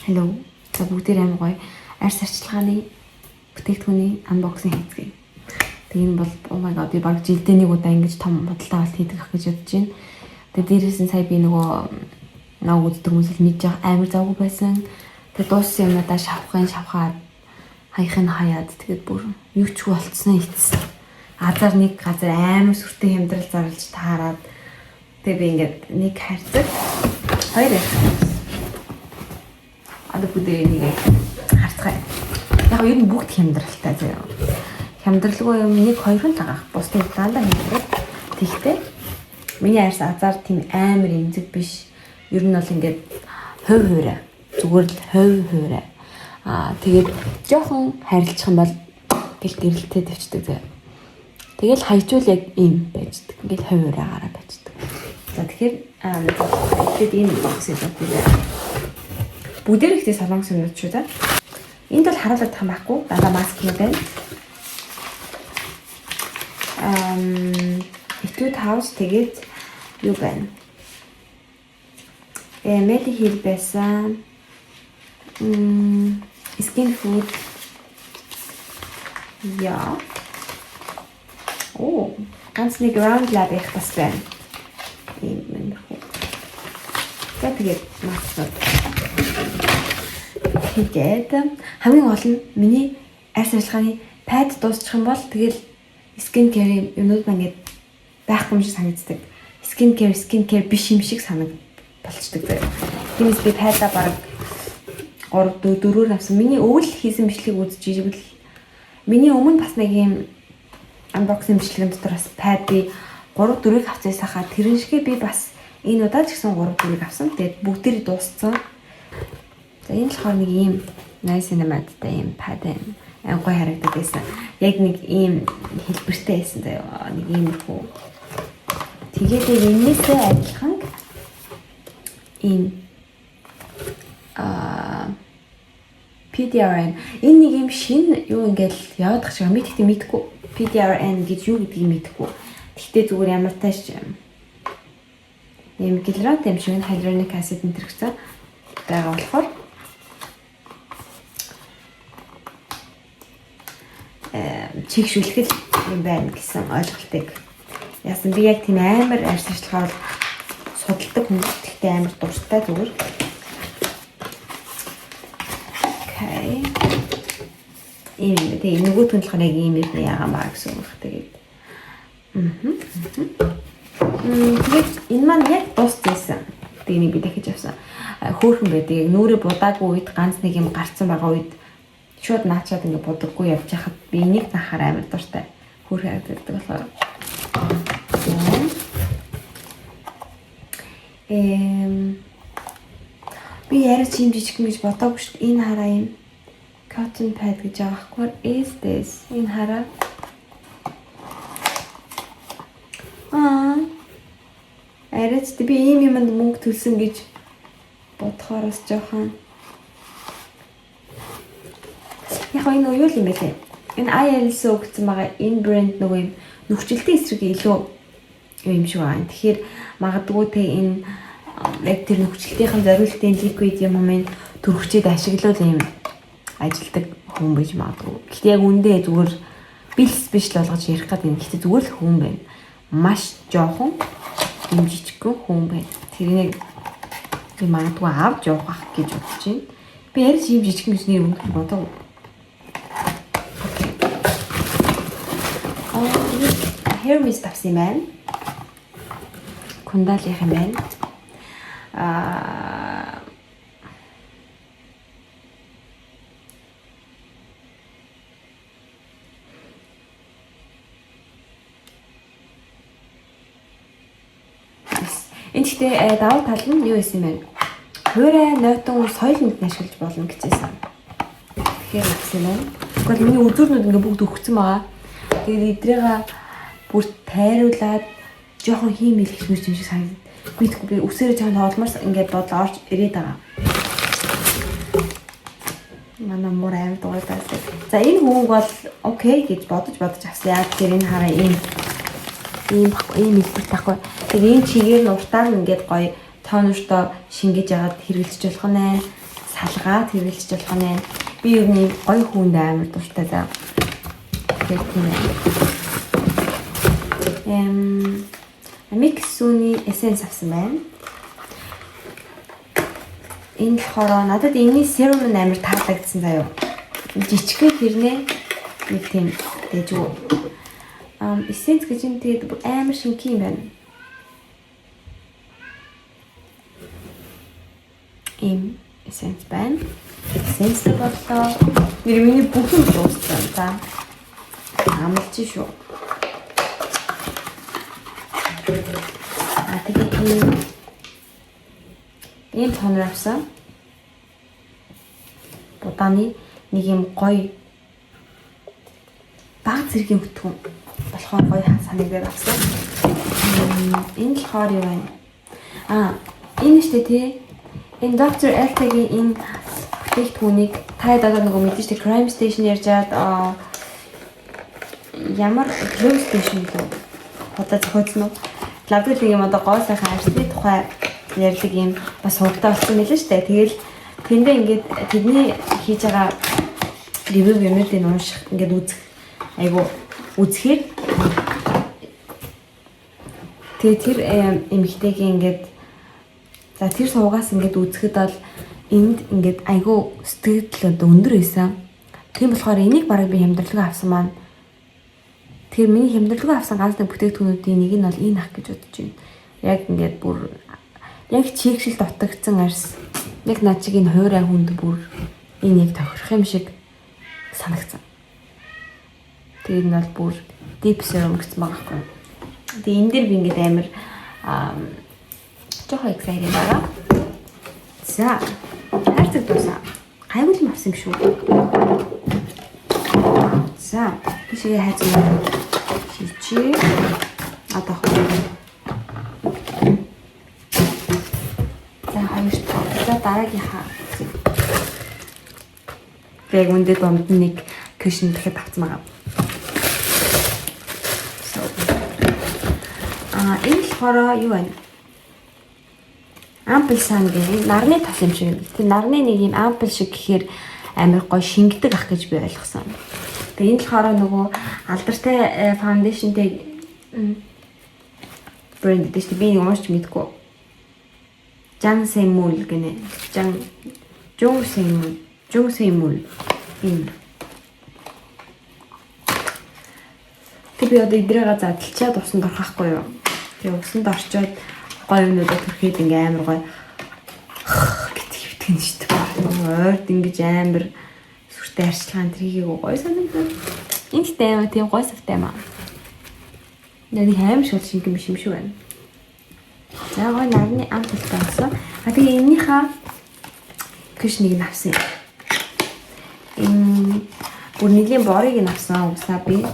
Hello. За бүгдээр амар гоё арьс арчилгааны бүтээгдэхүүний unboxing хийцгээе. Тэгээ энэ бол oh my god би баг жилдээ нэг удаа ингэж том бодолтой авалт хийдэг ах гэж бодож байна. Тэгээ дээрээс нь сая би нөгөө үздэг хүмүүс л мэдж амар завгүй байсан. Тэгээ дууссан юмнадаа шавхаад хаяхын хаяад тэгээд бүр юу ч болцсноо ийцсэн. Азар нэг газар амар сүртэй хямдрал зарлж таарад тэгээ би ингээд нэг харцаг хоёр одоо бүдээ нэг харцгаа. Яг ер нь бүгд хямдралтай заяа. Хямдралгүй юм нэг хоёр нь тагаах. Бусдыг дандаа хямдрал. Тэгтээ миний арьс азар тийм амар эмзэг биш. Ер нь бол ингээд хувь хуваараа зүгээр л хувь хуваараа. Тэгээд жоохон харилцах юм бол гэрэлтэй тавьчихдаг заяа. Тэгэл хайчвал яг ийм байждаг. Ингээд хувь хуваараагаар байждаг. За тэгэхээр тэгээд ийм бокс хийдэг. Бүгдээр ихтэй солонгос юмнууд шүү дээ. Энд бол харуулдаг юм байхгүй. Дандаа маск юм байна. Etude House тэгээд юу байна? Mediheal байсан. Skin Food. Яа. Оо, ганц нэг Round Lab их бас байна. Ийм хөө. Тэгээд маск. Тэгээд хамгийн гол нь миний арьс арчилгааны пад дуусчих юм бол тэгэл skin care юмнууд ингээд байхгүй юм шиг санагддаг. Skin care биш юм шиг болчдөг. Тиймээс би пада бараг 3-4-өр авсан. Миний өвөл хийсэн бичлэгийг үзэж ивэл миний өмнө бас нэг юм unboxing бичлэгэн дотор бас пад би 3-4-ийг авчихсан хаа тэрэн шигээ би бас энэ удаа ч гэсэн 3-4-ийг авсан. Тэгээд бүгдээрээ дууссан. За энэ болохоор нэг ийм nice cinematic ийм пад юм. Гоё харагддаг байсан. Яг нэг ийм хэлбэртэй байсан заяа. Нэг ийм хөө. Тэгээд энэсээ адилхан ийм PDRN энэ нэг юм шинэ юу ингээл яваад байгаа шиг мэдхгүй PDRN гэж юу гэдгийг мэдхгүй. Гэхдээ зүгээр ямар тааш ийм гиалурон юм шиг hyaluronic acid нэрхсэн байгаа болохоор чигшүүлэх юм байна гэсэн ойлголтыг яасан. Би яг тийм амар арьс арчилгаа бол судалдаг хүмүүс гэхдээ амар дуртай зүгээр. Окей. Тэгээ нөгөөт нь болохоор яг ийм юм яагаамаа гэсэн үг. Тэгээд тэгээд энэ маань яг дуусчихсан. Тэнийг би дахиж авсан. Хөөхөн байдаг. Яг нүрээ будаагүй үед ганц нэг юм гарцсан байгаа үед шууд наачаад ингэ бодоггүй явж хахад би энийг нахаар амар дуртай. Хөөрхөн харагддаг болохоор. Би яриа чим жижигхэн гэж бодоогүй шүү дээ. Энэ хараа юм cotton pad гэж байгаа хгүй. Is this? Энэ хараа. Арайч би ийм юмд мөнгө төлсөн гэж бодохоороос жоохон яг энэ юу юм бэ те? Энэ ILS өгсөн байгаа энэ брэнд нөгөө юм нөхцөлтэй эсрэг илүү юм шиг байна. Тэгэхээр магадгүй те энэ яг тэр нөхцөлтийн зориултын ликвид юм маань төрөгчөд ашиглуул юм ажилдаг хүн байж магадгүй. Гэхдээ яг үндэ зүгээр бэлс биш л болгож ярих гэдэг юм. Гэхдээ зүгээр л хүн байна. Маш жоохон юм жижигхэн хүн байна. Тэрнийг би магадгүй авч явах гэж бодож байна. Би ярьж юм жижигхэн гэж нэр өгөх бодоо. Hair mist авсан юм байна. Кундалих юм байна. Энд гэхдээ давуу тал нь юу байсан юм бэ? Хуурай нойтон соёл мэднэ ашиглаж болно гэжсэн. Тэгэхээр авсан юм байна. Тэгвэл миний үзүүрнүүд ингээ бүгд өгсөн байгаа. Тэгээд эдрээга бүр тайруулаад жоохон хиймэлгэж мэрч юм шиг санагдав. Мэдгүй би үсээрээ чанд хоолморс ингээд бодол орж ирээд байгаа. Манай мөр аим дуурайдаг. За энэ хүүг бол окей гэж бодож авсан. Яг тэр энэ хараа ийм хэлбэр тахгүй. Тэгээ энэ чигээр нь уртаар нь ингээд гоё тоонортой шингээж агаад хэрэглэж болох нэ. салгаа хэрэглэж болох нэ. Би ер нь гоё хүнд амар дуртай заа. Тэгээд тийм ээ. Mixuni essence авсан байна. Энэ болохоор надад энэний serum нь амар таалагдсан заяа. Жичгээ хэрнээ нэг тийм дэжгүй. Essence гэж юм тэгээд амар шинхий юм байна. Им essence байна. Essence бодлоо. Миний бүхэн дууссан за. Амлж шүү. Тэгээд ийм тонор авсан. Будааны нэг юм гоё баг зэргийн хөтгөн болохоор гоё санагдаад авсан. Энэ болохоор юу вэ? Энэ штэ тий. Энэ Dr. Elta-гийн энэ бүтээгдэхүүнийг та одоо нөгөө мэдээж тий Crime Station ярьжаад ямар Crime Station гэдэг одоо зохиоцсон уу? Лабораторийн юм одоо гоо сайхан ажлын тухай ярьдаг юм бас хурдтай болсон мэлээ штэ. Тэгэл тэндээ ингээд тэдний хийж байгаа ревю юмнуудыг унших ингээд үзэх айгу үзэхээр тэгээ тэр эмэгтэйгийн ингээд за тэр суугаас ингээд үзэхэд бол энд ингээд айгу сэтгэл өндөр байсан. Тийм болохоор энийг бараг би хямдрлага авсан маань тэгэхээр миний хямдрлага авсан ганц нэг бүтээгдэхүүнүүдийн нэг нь бол энэ ах гэж бодож байна. Яг ингээд бүр яг чийгшил дутагдсан арьс. Яг над чиг энэ хуурай хүнд бүр энэ яг тохирох юм шиг санагцсан. Тэгээд нь бол бүр deep serum гэсэн байгаа байхгүй. Тэгээд энэ дээр би ингээд амар жоохон excited байгаа. За хайрцаг дуусаа. Гайвал юм авсан шүү. За бишгээ хайцгаа хийчээ. Одоо за хоёрт дараагийнхаа яг үндэд донд нэг кишн дахиад авсан байгаа. Энэ болохоор юу вэ? Ампл сан гэх нарны тал юм шиг. Тэр нарны нэг юм ампл шиг гэхээр амар гоё шингэдэг ах гэж би ойлгосон. Тэгээ энэ болохоор нөгөө алдартай фаундейшнтэй брэнд дэжтэй би нэг уушч мэдгүй. Jang Seimul гэнэ. Jung Seimul энэ. Тэг би одоо идрээгээ задлчаад усанд ороххгүй юу. Тэгээ усанд орчоод гоё юмнуудаа төрхийд ингээ амар гоё гэтгэн шүү дээ. Ойрд ингэж амар сүртэй арчилгаан тэрийг гоё санагдав. Энэ тэм тийм гоё савтай маа. Яг хайм шиг шинг юм шиг байна. За гоё нарны амттай болсон. Тэгээ энэнийхээ кишнийг нь авсан юм. Бүр нэлийн борыг нь авсан угсаа би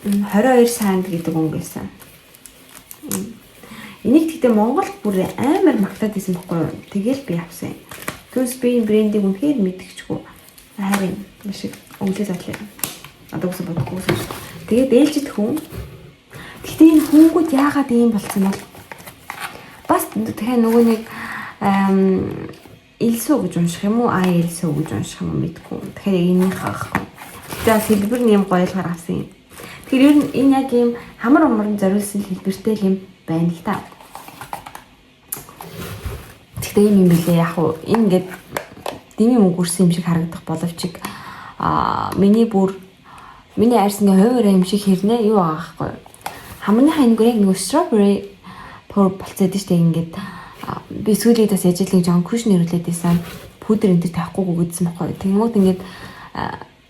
22 санд гэдэг өнгөсөн. Энийг тэгтээ Монголд бүр амар магтаад исэн байхгүй юу? Тэгэл би авсан. Түнс би энэ брендийг үнэхээр мэдчихгүй. Харин маш их өнгөлөө задлаа. Одоо үсэн бодохгүй шүү. Тэгээд ээлжид хүн. Тэгтээ энэ хүнгүүд яагаад ийм болсон бол? Бас тэгэхээр нөгөө нэг Илсүү гэж унших юм уу? Илсүү гэж унших юм мэдгүй. Тэгэхээр энийх аахгүй. Тэгээд хэлбэр нь юм гоёлгаар авсан юм. Тэгэхээр ер нь энэ яг юм хамар умран зориулсан хэлбэртэй юм байна л та. Тэгтээ юм билээ яг уу энэ ингээд дими мөнгөрсөн юм шиг харагдах боловч миний арьсны хуваарь юм шиг хэрнээ юу байгаа байхгүй. Хамрын хангар яг нөгөө strawberry пур болцоод штэ ингээд би сүүлээд бас яжлыг John Crush нэрүүлээд байсан. Пудр энэ төр тавихгүйг гэдсэн байхгүй. Тэгмүүд ингээд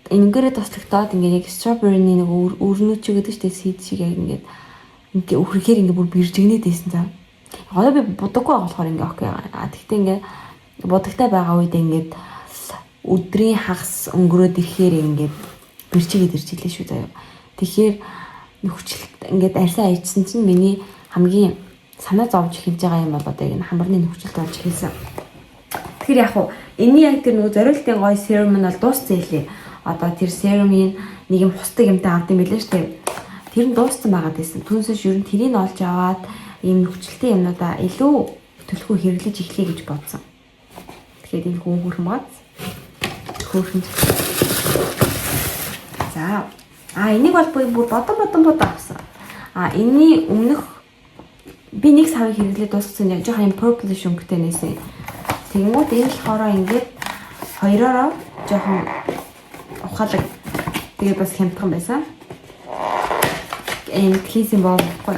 ингэрээ тослогдоод ингээд яг strawberry-ний нэг өрнөч гэдэг штэ seed шиг яг ингээд үхрэхээр ингээд бүр биржигнээд байсан цаа. Одоо би будаггүй болохоор ингээд окей. Тэгтээ ингээд будагтай байгаа үед ингээд өдрийн хагас өнгөрөөд ирэхээр ингээд биржигээд ирж илээ шүү заяа. Тэгэхээр нөхцөлт ингээд арьсаа ичсэн чинь миний хамгийн санаа зовж эхэлж байгаа юм бол одоо яг хамарны нөхцөлт болж эхэлсэн. Тэгэхээр яг хуу энэний яг тэр нөгөө зориултын гоё serum нь бол дууссан хэлээ. Одоо тэр serum-ийн нэг юм хусдаг юмтай авд юм билээ шүү дээ. Тэр нь дууссан байгаад байсан. Түүнээс ер нь тэрийг олж аваад ийм нөхцөлтийн юмнуудаа илүү төлхөө хэрэглэж эхлэе гэж бодсон. тэгээд энэ хөөрхөн бац. Хөөрхөн. За. Энийг бол бүр бодон авсан. Энэний өмнөх би нэг савыг хэрэглээд дууссан яг жоохон purplish өнгөтэй нээсэн. Тэгмүүд энэ болохоор ингээд хоёроо жоохон ухаалаг тэгээд бас хямдхан байсан. Энэ хийсэн боохгүй.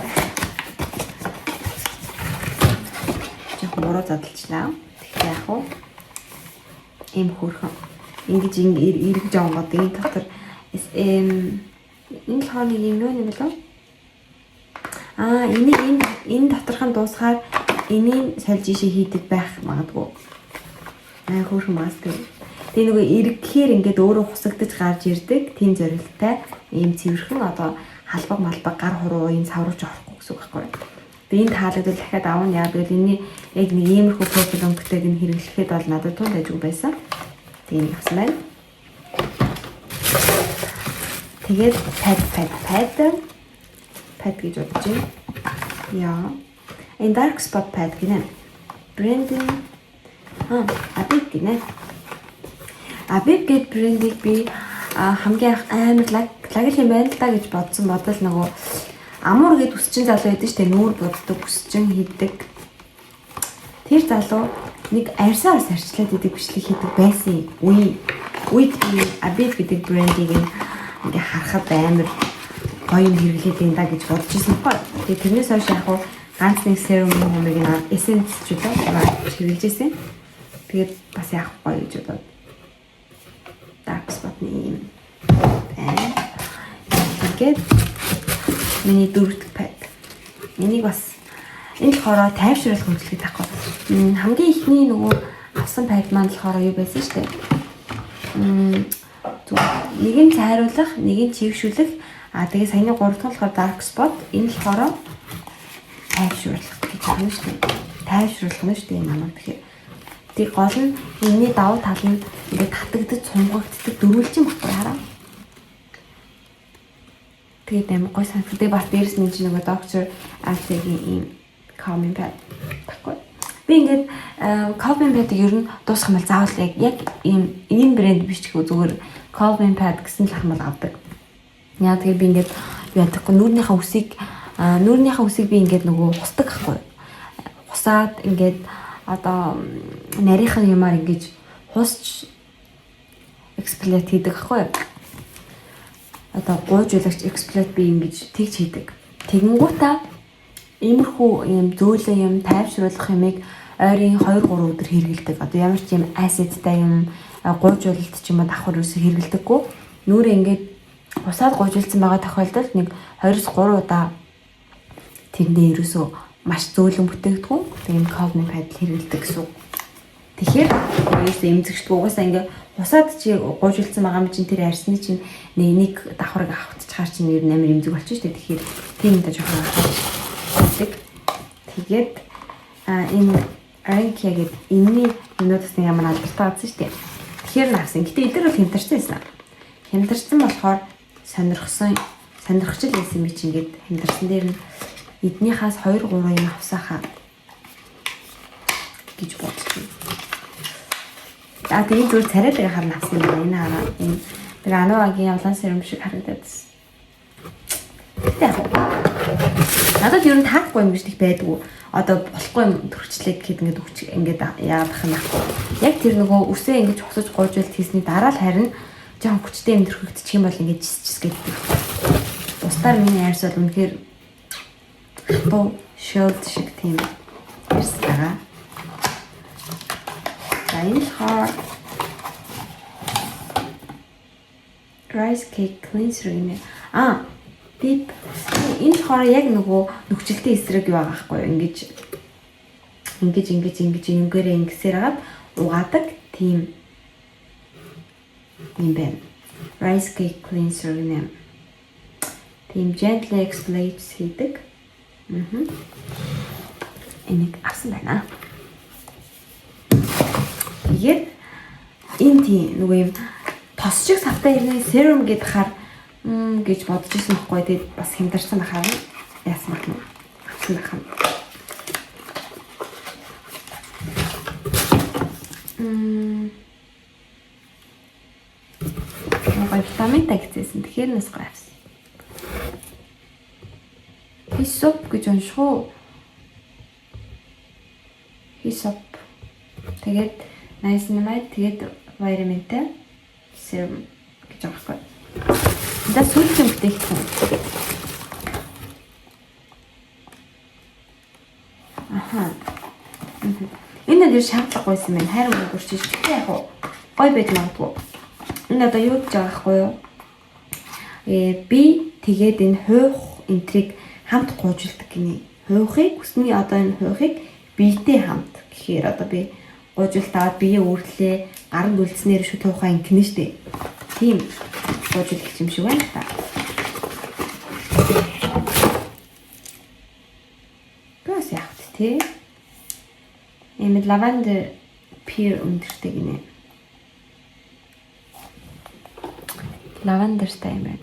Жоохон буруу задлчлаа. Тэгэхээр яг уу ийм хөрхөн ингэж эргэж аваад энэ дотор энэ болохоор нэг юм юу юм болов? Энийг энэ доторхон дуусгаар энийг сольж ишээ хийдэг байх магадгүй. Хөрхөн мастер. Тэгээ нөгөө эргэхээр ингээд өөрөө хусагдаж гарч ирдэг тийм зорилттой ийм цэвэрхэн одоо халбаг малбаг гар хуруу энэ савруулж орохгүй гэсэн үг байхгүй. Тэгээ энэ таалагдвал дахиад аавн яа гэвэл энэ яг нэг иймэрхүү профил өнгөтэйг нь хэрэглэхэд бол надад тунд ажиг байсан. Тэгээ нэг авсан байна. Тэгээд pad гэж бодож байна. Яа. Энэ dark spot pad гинэ. Branding Abib гинэ. Abib гэд брендийг би хамгийн амар лагл юм байна л да гэж бодсон бодол нөгөө амуур гэд үсчин залуу байдаг шүү дээ. Нүүр буддаг үсчин хийдэг. Тэр залуу нэг арьсаар арчлаад идэг бичлэг хийдэг байсан. Үед би Abib гэдэг брендийг ингээ харахад амар гоё юм хэрэглээд энэ да гэж бодож ирсэн байхгүй. Тэгээ тэрнээс хойш яг хуу ганц нэг serum юмыг essence ч удаа хэрэглэж ирсэн. Тэгээд бас яг гоё гэж бодоод dark spot-ны юм байна. Тэгээд миний дөрөвдөг pad. Энийг бас энэ болохоор тайвшруулах хэмжлэгийг таахгүй. Хамгийн ихний нөгөө авсан pad маань болохоор юу байсан шүү дээ. Нэг нь цайруулах, нэг нь чившүүлэх. Тэгээ саяны 3 дахь болохоор dark spot. Энэ болохоор тайвшруулах гэж байна шүү дээ. Тайвшруулах нь шүү дээ энэ маань. Тэгэхээр гол нь энэний давуу тал нь ингээд татагдаж цунгагддаг дөрвөлж юм баггүй хараа. Тэгээд амар гой санагддаг. Бас дээрс нь чинь нөгөө доктор Альтегийн ийм calming pad баггүй. Би ингээд calming pad-ыг ер нь дуусгах юм бол заавал яг ийм брэнд биш ч зүгээр calming pad гэсэн л ахмал авдаг. Яа тэгэхээр би ингээд юу ядахгүй нүүрнийхээ үсийг би ингээд нөгөө хусдаг ахгүй. Хусаад ингээд одоо нарийнхан юмар ингэж хусч эксплойт хийдэг ахгүй. Одоо гуйжуулагч эксплойт би ингэж тэгж хийдэг. Тэгэнгүүтээ иймэрхүү юм зөөлөө юм тайвшруулах юмыг ойрын 2-3 өдөр хэрэгэлдэг. Одоо ямар ч юм acid-тай юм гуйжуулалт ч юм уу давхар үсээ хэрэгэлдэггүй. Нүрээ ингээд усаад гуйжуулсан байгаа тохиолдолд нэг 2-3 удаа тэрнээ ерөөсөө маш зөөлөн бүтээгдэхүүн тийм calming pad хэрэгэлдэг гэсэн. Тэгэхээр ерөөсөө эмзэгчдэг угаасаа ингээ усаад чи гуйжуулсан байгаа юм чинь тэр арсны чинь нэг давхарыг авчихаар чинь ер нь амар эмзэг болчих шүү дээ. Тэгэхээр тийм дэ жоохон байдаг. Тэгээд энэ Arankia гэдэг энэний юмнуудаас нэг ямар алдартай байсан шүү дээ. Тэгэхээр наасан. Гэтэ эдгээр бол хямдарсан байсан. Хямдарсан болохоор сонирхчл байсан би чинь ингээд хямдарсан дээр нь эднийхээс 2-3 юм авсаахаа гэж бодчих. Тэгээ зүгээр царайд байгаа харна авсан юм байна. Энэ хараа энэ тэр Anuaгийн улаан serum шиг харагдаад байна. Надад ер нь таахгүй юм шиг байдгүй. Одоо болохгүй юм төрчлээ гэхэд ингээд яагаад ах юм бэ? Яг тэр нөгөө үсээ ингэж хусаж гойжуулт хийсний дараа л харин жоон хүчтэй юм төрхөгдчих юм бол ингэж чис гэдэг. Бусдаар миний арьс бол үнэхээр хатуу shield шиг тийм арьс байгаа. За энэ хаа rice cake cleanser юм. Deep. Энэ хоо яг нөгөө нөхцөлтэй эсрэг юу байгаа байхгүй юу? Ингэж ингээрээ ингэсээр хагаад угаадаг тийм юм байна. Rice cake cleanser нэ. Тийм gently exfoliates хийдэг. Энийг авсан байна. Тэгээд энэ тийм нөгөө юм тос шиг савтай ирнэ serum гэдээ хаар гэж бодож ирсэн байхгүй. Тэгээд бас хямдарсан байхаар яасан байх нь авсан байх нь. Витаминтай гэсэн. Тэгэхээр нас гайвс. Хисоп гэж унших уу? Хисоп. Тэгээд niacinamide тэгээд vitaminтай serum гэж байгаа байхгүй. За сүүлчийн бүтээгдэхүүн. Аха. Энэ дээр шаардлагагүйсэн мэн хайр өнгөрч чи яг гой байж магадгүй. Энэ одоо юу гэж байгаа байхгүй юу? Би тэгээд энэ хуух энтриг хамт гуйжулдаг гинэ. Хуухыг хүсний одоо энэ хуухыг биетэй хамт гэхээр одоо би гуйжултаад бие өөрлөө гарын дүлцснээр шүү туухаа ингэнэ штэ. Тийм гуйжулах юм шиг байна та. Гас яахт тий. Эмэд лавандер пир өндөртэй гинэ. Лавандертай юм байна.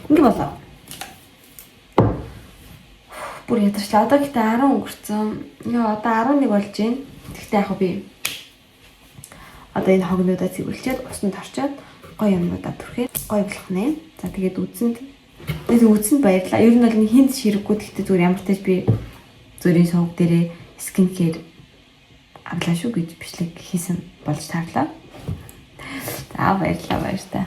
Ингээ болоо. Бүр ядарчлаа. Одоо гэхдээ 10 өнгөрцөн. Яа одоо 11 болж байна. Гэхдээ яг би одоо энэ хогнуудаа цэвэрлчихэд усанд орчоод гоё юмнуудаа түрхээд гоё болох нэ. За тэгээд үзэнд баярлаа. Ер нь бол энэ хинт ширэггүй гэхдээ зүгээр ямар ч тач би зүрийн сувг дээрээ скин кэр авлаа шүү гэж бичлэг хийсэн болж таарлаа. За баярлалаа баяр та.